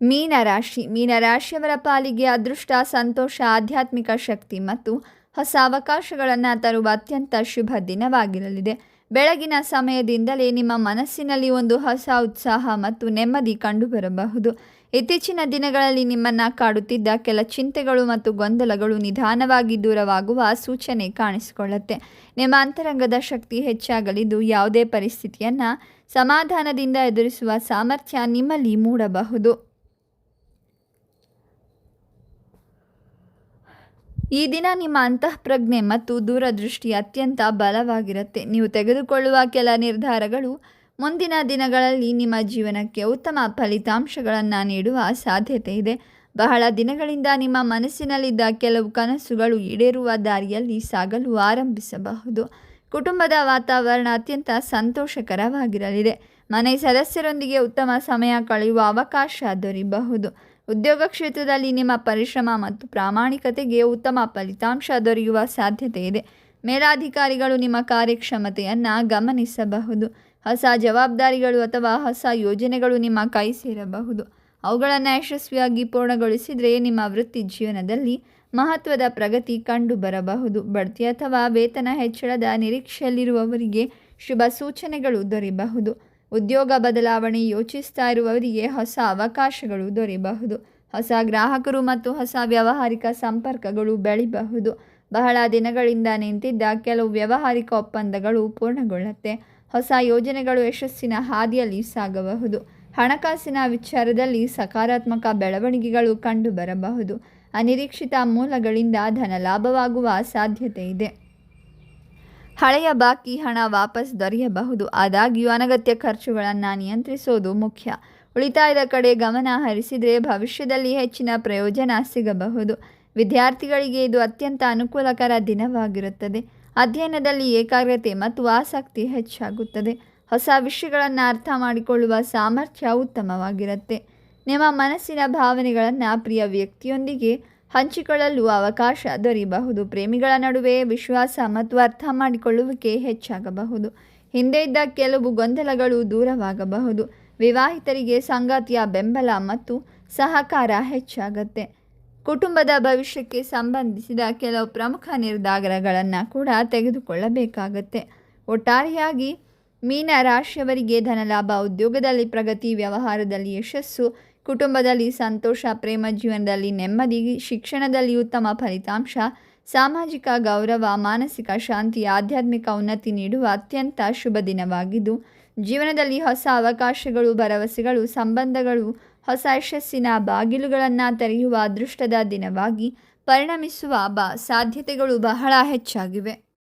ಮೀನರಾಶಿಯವರ ಪಾಲಿಗೆ ಅದೃಷ್ಟ, ಸಂತೋಷ, ಆಧ್ಯಾತ್ಮಿಕ ಶಕ್ತಿ ಮತ್ತು ಹೊಸ ಅವಕಾಶಗಳನ್ನು ತರುವ ಅತ್ಯಂತ ಶುಭ ದಿನವಾಗಿರಲಿದೆ. ಬೆಳಗಿನ ಸಮಯದಿಂದಲೇ ನಿಮ್ಮ ಮನಸ್ಸಿನಲ್ಲಿ ಒಂದು ಹೊಸ ಉತ್ಸಾಹ ಮತ್ತು ನೆಮ್ಮದಿ ಕಂಡುಬರಬಹುದು. ಇತ್ತೀಚಿನ ದಿನಗಳಲ್ಲಿ ನಿಮ್ಮನ್ನು ಕಾಡುತ್ತಿದ್ದ ಕೆಲ ಚಿಂತೆಗಳು ಮತ್ತು ಗೊಂದಲಗಳು ನಿಧಾನವಾಗಿ ದೂರವಾಗುವ ಸೂಚನೆ ಕಾಣಿಸಿಕೊಳ್ಳುತ್ತೆ. ನಿಮ್ಮ ಅಂತರಂಗದ ಶಕ್ತಿ ಹೆಚ್ಚಾಗಲಿದ್ದು ಯಾವುದೇ ಪರಿಸ್ಥಿತಿಯನ್ನು ಸಮಾಧಾನದಿಂದ ಎದುರಿಸುವ ಸಾಮರ್ಥ್ಯ ನಿಮ್ಮಲ್ಲಿ ಮೂಡಬಹುದು. ಈ ದಿನ ನಿಮ್ಮ ಅಂತಃಪ್ರಜ್ಞೆ ಮತ್ತು ದೂರದೃಷ್ಟಿ ಅತ್ಯಂತ ಬಲವಾಗಿರುತ್ತೆ. ನೀವು ತೆಗೆದುಕೊಳ್ಳುವ ಕೆಲ ನಿರ್ಧಾರಗಳು ಮುಂದಿನ ದಿನಗಳಲ್ಲಿ ನಿಮ್ಮ ಜೀವನಕ್ಕೆ ಉತ್ತಮ ಫಲಿತಾಂಶಗಳನ್ನು ನೀಡುವ ಸಾಧ್ಯತೆ ಇದೆ. ಬಹಳ ದಿನಗಳಿಂದ ನಿಮ್ಮ ಮನಸ್ಸಿನಲ್ಲಿದ್ದ ಕೆಲವು ಕನಸುಗಳು ಈಡೇರುವ ದಾರಿಯಲ್ಲಿ ಸಾಗಲು ಆರಂಭಿಸಬಹುದು. ಕುಟುಂಬದ ವಾತಾವರಣ ಅತ್ಯಂತ ಸಂತೋಷಕರವಾಗಿರಲಿದೆ. ಮನೆ ಸದಸ್ಯರೊಂದಿಗೆ ಉತ್ತಮ ಸಮಯ ಕಳೆಯುವ ಅವಕಾಶ ದೊರೆಯಬಹುದು. ಉದ್ಯೋಗ ಕ್ಷೇತ್ರದಲ್ಲಿ ನಿಮ್ಮ ಪರಿಶ್ರಮ ಮತ್ತು ಪ್ರಾಮಾಣಿಕತೆಗೆ ಉತ್ತಮ ಫಲಿತಾಂಶ ದೊರೆಯುವ ಸಾಧ್ಯತೆ ಇದೆ. ಮೇಲಾಧಿಕಾರಿಗಳು ನಿಮ್ಮ ಕಾರ್ಯಕ್ಷಮತೆಯನ್ನು ಗಮನಿಸಬಹುದು. ಹೊಸ ಜವಾಬ್ದಾರಿಗಳು ಅಥವಾ ಹೊಸ ಯೋಜನೆಗಳು ನಿಮ್ಮ ಕೈ ಸೇರಬಹುದು. ಅವುಗಳನ್ನು ಯಶಸ್ವಿಯಾಗಿ ಪೂರ್ಣಗೊಳಿಸಿದರೆ ನಿಮ್ಮ ವೃತ್ತಿ ಜೀವನದಲ್ಲಿ ಮಹತ್ವದ ಪ್ರಗತಿ ಕಂಡುಬರಬಹುದು. ಬಡ್ತಿ ಅಥವಾ ವೇತನ ಹೆಚ್ಚಳದ ನಿರೀಕ್ಷೆಯಲ್ಲಿರುವವರಿಗೆ ಶುಭ ಸೂಚನೆಗಳು ದೊರೆಯಬಹುದು. ಉದ್ಯೋಗ ಬದಲಾವಣೆ ಯೋಚಿಸ್ತಾ ಇರುವವರಿಗೆ ಹೊಸ ಅವಕಾಶಗಳು ದೊರೆಯಬಹುದು. ಹೊಸ ಗ್ರಾಹಕರು ಮತ್ತು ಹೊಸ ವ್ಯಾವಹಾರಿಕ ಸಂಪರ್ಕಗಳು ಬೆಳೆಯಬಹುದು. ಬಹಳ ದಿನಗಳಿಂದ ನಿಂತಿದ್ದ ಕೆಲವು ವ್ಯಾವಹಾರಿಕ ಒಪ್ಪಂದಗಳು ಪೂರ್ಣಗೊಳ್ಳುತ್ತೆ. ಹೊಸ ಯೋಜನೆಗಳು ಯಶಸ್ಸಿನ ಹಾದಿಯಲ್ಲಿ ಸಾಗಬಹುದು. ಹಣಕಾಸಿನ ವಿಚಾರದಲ್ಲಿ ಸಕಾರಾತ್ಮಕ ಬೆಳವಣಿಗೆಗಳು ಕಂಡುಬರಬಹುದು. ಅನಿರೀಕ್ಷಿತ ಮೂಲಗಳಿಂದ ಧನ ಲಾಭವಾಗುವ ಸಾಧ್ಯತೆ ಇದೆ. ಹಳೆಯ ಬಾಕಿ ಹಣ ವಾಪಸ್ ದೊರೆಯಬಹುದು. ಆದಾಗ್ಯೂ ಅನಗತ್ಯ ಖರ್ಚುಗಳನ್ನು ನಿಯಂತ್ರಿಸೋದು ಮುಖ್ಯ. ಉಳಿತಾಯದ ಕಡೆ ಗಮನ ಹರಿಸಿದರೆ ಭವಿಷ್ಯದಲ್ಲಿ ಹೆಚ್ಚಿನ ಪ್ರಯೋಜನ ಸಿಗಬಹುದು. ವಿದ್ಯಾರ್ಥಿಗಳಿಗೆ ಇದು ಅತ್ಯಂತ ಅನುಕೂಲಕರ ದಿನವಾಗಿರುತ್ತದೆ. ಅಧ್ಯಯನದಲ್ಲಿ ಏಕಾಗ್ರತೆ ಮತ್ತು ಆಸಕ್ತಿ ಹೆಚ್ಚಾಗುತ್ತದೆ. ಹೊಸ ವಿಷಯಗಳನ್ನು ಅರ್ಥ ಮಾಡಿಕೊಳ್ಳುವ ಸಾಮರ್ಥ್ಯ ಉತ್ತಮವಾಗಿರುತ್ತೆ. ನಿಮ್ಮ ಮನಸ್ಸಿನ ಭಾವನೆಗಳನ್ನು ಪ್ರಿಯ ವ್ಯಕ್ತಿಯೊಂದಿಗೆ ಹಂಚಿಕೊಳ್ಳಲು ಅವಕಾಶ ದೊರೆಯಬಹುದು. ಪ್ರೇಮಿಗಳ ನಡುವೆ ವಿಶ್ವಾಸ ಮತ್ತು ಅರ್ಥ ಮಾಡಿಕೊಳ್ಳುವಿಕೆ ಹೆಚ್ಚಾಗಬಹುದು. ಹಿಂದೆ ಇದ್ದ ಕೆಲವು ಗೊಂದಲಗಳು ದೂರವಾಗಬಹುದು. ವಿವಾಹಿತರಿಗೆ ಸಂಗಾತಿಯ ಬೆಂಬಲ ಮತ್ತು ಸಹಕಾರ ಹೆಚ್ಚಾಗುತ್ತೆ. ಕುಟುಂಬದ ಭವಿಷ್ಯಕ್ಕೆ ಸಂಬಂಧಿಸಿದ ಕೆಲವು ಪ್ರಮುಖ ನಿರ್ಧಾರಗಳನ್ನು ಕೂಡ ತೆಗೆದುಕೊಳ್ಳಬೇಕಾಗತ್ತೆ. ಒಟ್ಟಾರೆಯಾಗಿ ಮೀನರಾಶಿಯವರಿಗೆ ಧನಲಾಭ, ಉದ್ಯೋಗದಲ್ಲಿ ಪ್ರಗತಿ, ವ್ಯವಹಾರದಲ್ಲಿ ಯಶಸ್ಸು, ಕುಟುಂಬದಲ್ಲಿ ಸಂತೋಷ, ಪ್ರೇಮ ಜೀವನದಲ್ಲಿ ನೆಮ್ಮದಿ, ಶಿಕ್ಷಣದಲ್ಲಿ ಉತ್ತಮ ಫಲಿತಾಂಶ, ಸಾಮಾಜಿಕ ಗೌರವ, ಮಾನಸಿಕ ಶಾಂತಿ, ಆಧ್ಯಾತ್ಮಿಕ ಉನ್ನತಿ ನೀಡುವ ಅತ್ಯಂತ ಶುಭ ದಿನವಾಗಿದ್ದು, ಜೀವನದಲ್ಲಿ ಹೊಸ ಅವಕಾಶಗಳು, ಭರವಸೆಗಳು, ಸಂಬಂಧಗಳು, ಹೊಸ ಯಶಸ್ಸಿನ ಬಾಗಿಲುಗಳನ್ನು ತೆರೆಯುವ ಅದೃಷ್ಟದ ದಿನವಾಗಿ ಪರಿಣಮಿಸುವ ಸಾಧ್ಯತೆಗಳು ಬಹಳ ಹೆಚ್ಚಾಗಿವೆ.